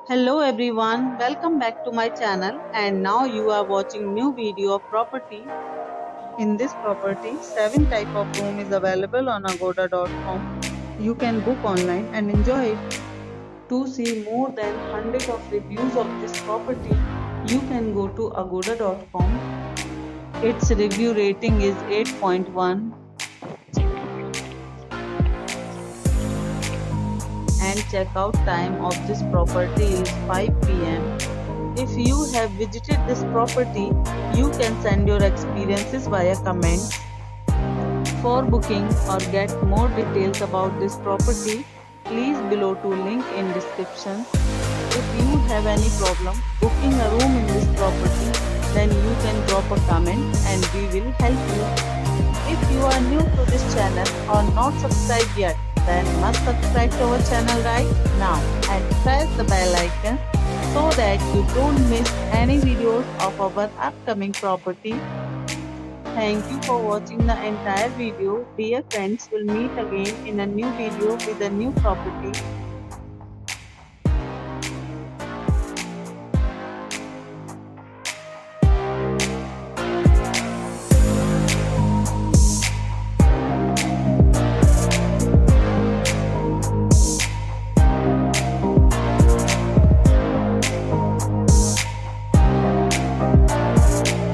Hello everyone, welcome back to my channel and now you are watching new video of property. In this property, 7 type of room is available on agoda.com. You can book online and enjoy it. To see more than 100 of reviews of this property, you can go to agoda.com. Its review rating is 8.1 and checkout time of this property is 5 p.m. If you have visited this property, you can send your experiences via comments. For booking or get more details about this property, please below to link in description. If you have any problem booking a room in this property, then you can drop a comment and we will help you. If you are new to this channel or not subscribed yet, then must subscribe to our channel right now and press the bell icon so that you don't miss any videos of our upcoming property. Thank you for watching the entire video. Dear friends, we'll meet again in a new video with a new property.